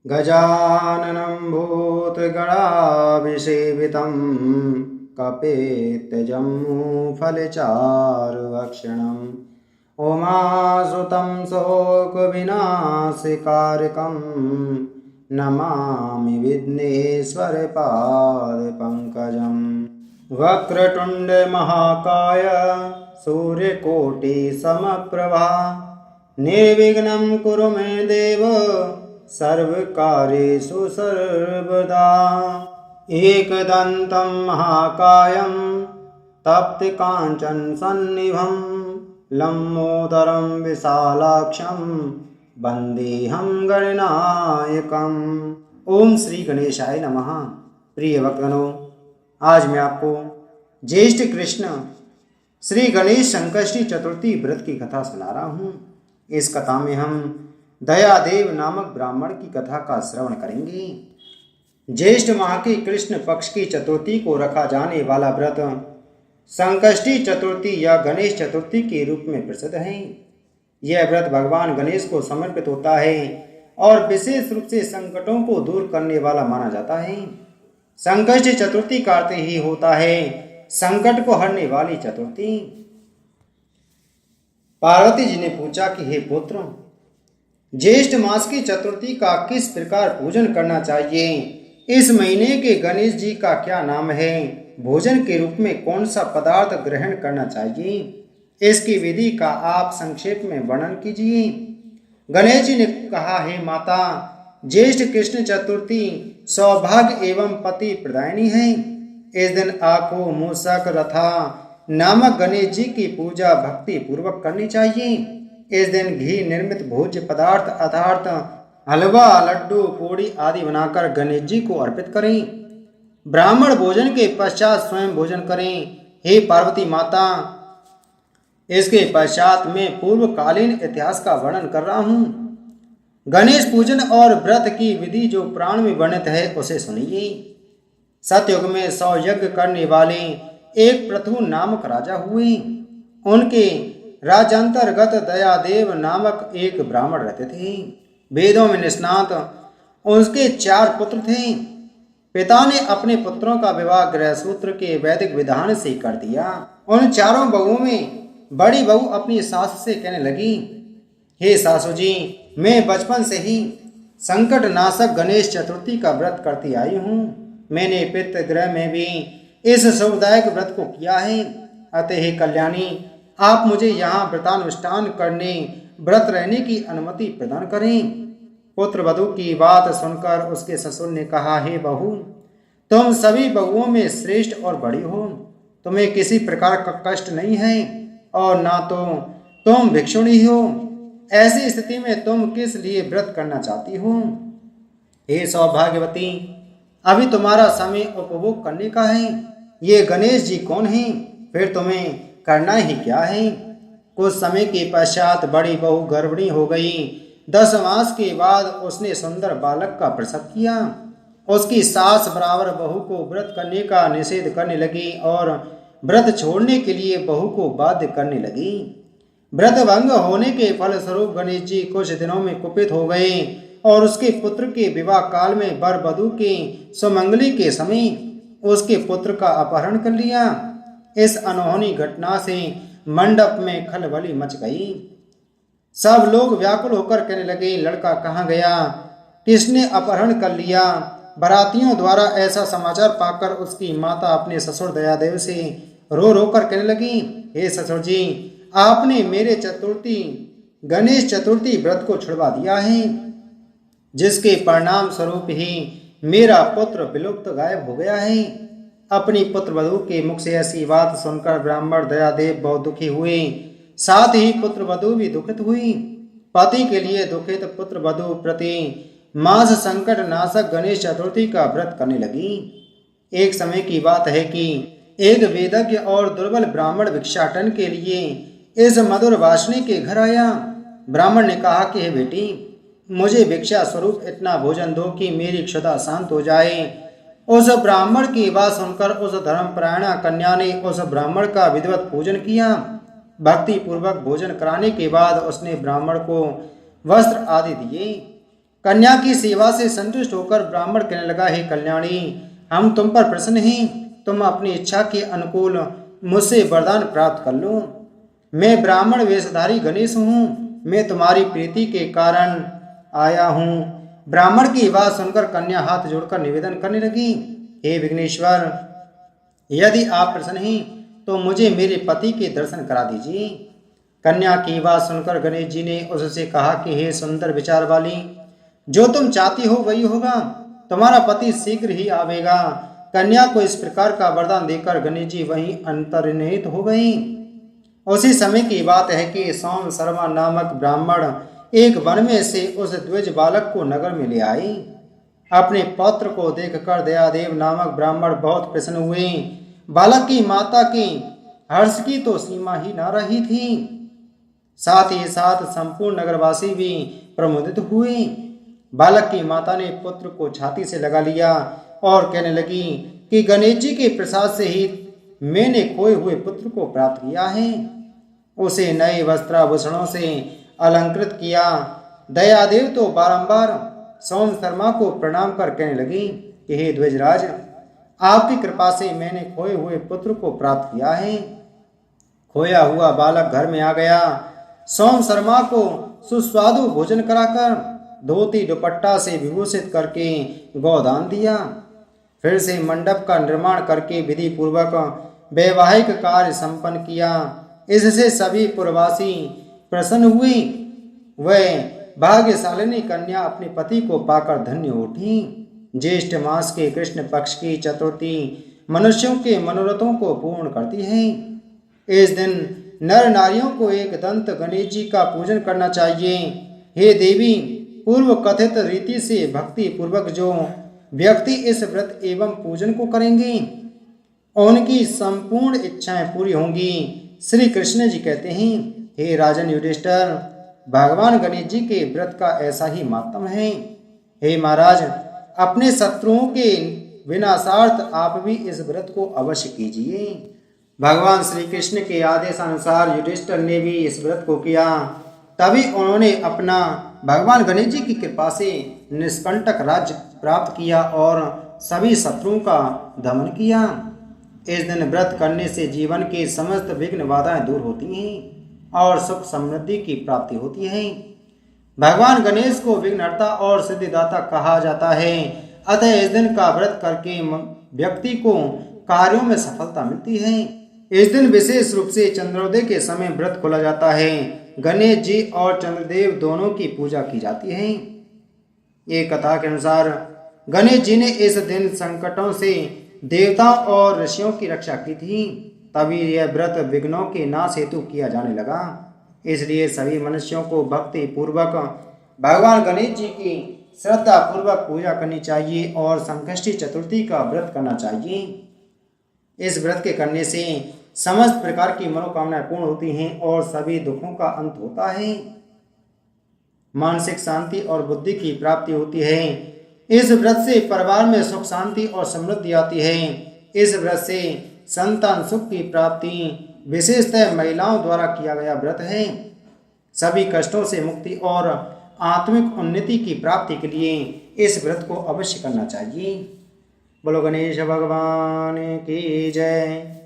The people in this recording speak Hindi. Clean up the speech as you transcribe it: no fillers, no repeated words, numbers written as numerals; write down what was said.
गजाननं भूतगणाभिसेवितं कपित्तजम्बूफलचारुभक्षणम् उमासुतं शोकविनाशकारकं नमामि विघ्नेश्वरपादपङ्कजम्। वक्रतुण्डमहाकाय सूर्यकोटिसमप्रभा निर्विघ्नं कुरु मे देव सर्वकार्येषु सर्वदा। एकदन्तं महाकायं तप्तकाञ्चनसन्निभं लम्बोदरं विशालाक्षं वन्देऽहं गणनायकम्। ओम श्री गणेशाय नमः। प्रिय भक्तगणों, आज मैं आपको ज्येष्ठ कृष्ण श्री गणेश संकष्टी चतुर्थी व्रत की कथा सुना रहा हूँ। इस कथा में हम दयादेव नामक ब्राह्मण की कथा का श्रवण करेंगे। ज्येष्ठ माह की कृष्ण पक्ष की चतुर्थी को रखा जाने वाला व्रत संकष्टी चतुर्थी या गणेश चतुर्थी के रूप में प्रसिद्ध है। यह व्रत भगवान गणेश को समर्पित होता है और विशेष रूप से संकटों को दूर करने वाला माना जाता है। संकष्टी चतुर्थी का अर्थ ही होता है संकट को हरने वाली चतुर्थी। पार्वती जी ने पूछा कि हे पुत्र, ज्येष्ठ मास की चतुर्थी का किस प्रकार पूजन करना चाहिए? इस महीने के गणेश जी का क्या नाम है? भोजन के रूप में कौन सा पदार्थ ग्रहण करना चाहिए? इसकी विधि का आप संक्षेप में वर्णन कीजिए। गणेश जी ने कहा, हे माता, ज्येष्ठ कृष्ण चतुर्थी सौभाग्य एवं पति प्रदायनी है। इस दिन आपको मूषक रथा नामक गणेश जी की पूजा भक्ति पूर्वक करनी चाहिए। इस दिन घी निर्मित भोज्य पदार्थ अर्थात हलवा, लड्डू, पूड़ी आदि बनाकर गणेश जी को अर्पित करें। ब्राह्मण भोजन के पश्चात स्वयं भोजन करें। हे पार्वती माता, इसके पश्चात मैं पूर्वकालीन इतिहास का वर्णन कर रहा हूँ। गणेश पूजन और व्रत की विधि जो पुराण में वर्णित है उसे सुनिए। सतयुग में 100 यज्ञ करने वाले एक पृथु नामक राजा हुए। उनके राज्यांतर्गत दयादेव नामक एक ब्राह्मण रहते थे। वेदों में निष्णात उसके 4 पुत्र थे। पिता ने अपने पुत्रों का विवाह गृहसूत्र के वैदिक विधान से कर दिया। उन 4 बहुओं में बड़ी बहू अपनी सास से कहने लगी, हे सासू जी, मैं बचपन से ही संकट नाशक गणेश चतुर्थी का व्रत करती आई हूँ। मैंने पितृगृह में भी इस शुभदायक व्रत को किया है। अतः हे कल्याणी, आप मुझे यहाँ व्रतानुष्ठान करने, व्रत रहने की अनुमति प्रदान करें। पुत्र वधू की बात सुनकर उसके ससुर ने कहा, हे बहू, तुम सभी बहुओं में श्रेष्ठ और बड़ी हो। तुम्हें किसी प्रकार का कष्ट नहीं है और ना तो तुम भिक्षुणी हो। ऐसी स्थिति में तुम किस लिए व्रत करना चाहती हो? हे सौभाग्यवती, अभी तुम्हारा समय उपभोग करने का है। ये गणेश जी कौन हैं? फिर तुम्हें करना ही क्या है? कुछ समय के पश्चात बड़ी बहू गर्भिणी हो गई। 10 मास के बाद उसने सुंदर बालक का प्रसव किया। उसकी सास बराबर बहू को व्रत करने का निषेध करने लगी और व्रत छोड़ने के लिए बहू को बाध्य करने लगी। व्रत भंग होने के फलस्वरूप गणेश जी कुछ दिनों में कुपित हो गए और उसके पुत्र के विवाह काल में वर वधू के सुमंगली के समय उसके पुत्र का अपहरण कर लिया। इस अनहोनी घटना से मंडप में खलबली मच गई। सब लोग व्याकुल होकर कहने लगे, लड़का कहाँ गया? किसने अपहरण कर लिया? बारातियों द्वारा ऐसा समाचार पाकर उसकी माता अपने ससुर दयादेव से रो रो कर कहने लगी, हे ससुर जी, आपने मेरे गणेश चतुर्थी व्रत को छुड़वा दिया है, जिसके परिणाम स्वरूप ही मेरा पुत्र विलुप्त गायब हो गया है। अपनी पुत्र वधू के मुख से ऐसी बात सुनकर ब्राह्मण दयादेव बहुत दुखी हुए। साथ ही पुत्र वधू भी दुखित हुई। पति के लिए दुखित पुत्र वधू प्रति मास संकट नाशक गणेश चतुर्थी का व्रत करने लगी। एक समय की बात है कि एक वेदज्ञ और दुर्बल ब्राह्मण भिक्षाटन के लिए इस मधुर वासनी के घर आया। ब्राह्मण ने कहा कि हे बेटी, मुझे भिक्षा स्वरूप इतना भोजन दो कि मेरी क्षुधा शांत हो जाए। उस ब्राह्मण की बात सुनकर उस धर्मपरायणा कन्या ने उस ब्राह्मण का विधिवत पूजन किया। भक्ति पूर्वक भोजन कराने के बाद उसने ब्राह्मण को वस्त्र आदि दिए। कन्या की सेवा से संतुष्ट होकर ब्राह्मण कहने लगा, हे कल्याणी, हम तुम पर प्रसन्न हैं। तुम अपनी इच्छा के अनुकूल मुझसे वरदान प्राप्त कर लो। मैं ब्राह्मण वेशधारी गणेश हूँ। मैं तुम्हारी प्रीति के कारण आया हूँ। ब्राह्मण की बात सुनकर कन्या हाथ जोड़कर निवेदन करने लगी, हे विघ्नेश्वर, यदि आप प्रसन्न हैं तो मुझे मेरे पति के दर्शन करा दीजिए। कन्या की बात सुनकर गणेश जी ने उससे कहा कि हे सुंदर विचार वाली, जो तुम चाहती हो वही होगा। तुम्हारा पति शीघ्र ही आवेगा। कन्या को इस प्रकार का वरदान देकर गणेश जी वहीं अंतर्निहित हो गई। उसी समय की बात है कि सोम शर्मा नामक ब्राह्मण एक वन में से उस द्विज बालक को नगर में ले आई। अपने पौत्र को देखकर दयादेव नामक ब्राह्मण बहुत प्रसन्न हुए। बालक की माता की हर्ष की तो सीमा ही न रही थी। साथ ही साथ संपूर्ण नगरवासी भी प्रमुदित हुए। बालक की माता ने पुत्र को छाती से लगा लिया और कहने लगी कि गणेश जी के प्रसाद से ही मैंने खोए हुए पुत्र को प्राप्त किया है। उसे नए वस्त्राभूषणों से अलंकृत किया। दयादेव तो बारंबार सोम शर्मा को प्रणाम कर कहने लगी कि हे द्विजराज, आपकी कृपा से मैंने खोए हुए पुत्र को प्राप्त किया है। खोया हुआ बालक घर में आ गया। सोम शर्मा को सुस्वादु भोजन कराकर धोती दुपट्टा से विभूषित करके गोदान दिया। फिर से मंडप का निर्माण करके विधि पूर्वक वैवाहिक कार्य संपन्न किया। इससे सभी पुरवासी प्रसन्न हुई। वह भाग्यशालिनी कन्या अपने पति को पाकर धन्य उठी। ज्येष्ठ मास के कृष्ण पक्ष की चतुर्थी मनुष्यों के मनोरथों को पूर्ण करती है। इस दिन नर नारियों को एक दंत गणेश जी का पूजन करना चाहिए। हे देवी, पूर्व कथित रीति से भक्ति पूर्वक जो व्यक्ति इस व्रत एवं पूजन को करेंगे उनकी संपूर्ण इच्छाएं पूरी होंगी। श्री कृष्ण जी कहते हैं, हे राजन युधिष्ठिर, भगवान गणेश जी के व्रत का ऐसा ही मातम है। हे महाराज, अपने शत्रुओं के विनाशार्थ आप भी इस व्रत को अवश्य कीजिए। भगवान श्री कृष्ण के आदेशानुसार युधिष्ठिर ने भी इस व्रत को किया। तभी उन्होंने अपना भगवान गणेश जी की कृपा से निष्कंटक राज्य प्राप्त किया और सभी शत्रुओं का दमन किया। इस दिन व्रत करने से जीवन के समस्त विघ्न बाधाएं दूर होती हैं और सुख समृद्धि की प्राप्ति होती है। भगवान गणेश को विघ्नहर्ता और सिद्धिदाता कहा जाता है। अतः इस दिन का व्रत करके व्यक्ति को कार्यों में सफलता मिलती है। इस दिन विशेष रूप से चंद्रोदय के समय व्रत खोला जाता है। गणेश जी और चंद्रदेव दोनों की पूजा की जाती है। ये कथा के अनुसार गणेश जी ने इस दिन संकटों से देवताओं और ऋषियों की रक्षा की थी। तभी यह व्रत विघ्नों के नाश हेतु किया जाने लगा। इसलिए सभी मनुष्यों को भक्ति पूर्वक भगवान गणेश जी की श्रद्धा पूर्वक पूजा करनी चाहिए और संकष्टी चतुर्थी का व्रत करना चाहिए। इस व्रत के करने से समस्त प्रकार की मनोकामनाएं पूर्ण होती हैं और सभी दुखों का अंत होता है। मानसिक शांति और बुद्धि की प्राप्ति होती है। इस व्रत से परिवार में सुख शांति और समृद्धि आती है। इस व्रत से संतान सुख की प्राप्ति विशेषतः महिलाओं द्वारा किया गया व्रत है। सभी कष्टों से मुक्ति और आत्मिक उन्नति की प्राप्ति के लिए इस व्रत को अवश्य करना चाहिए। बोलो गणेश भगवान की जय।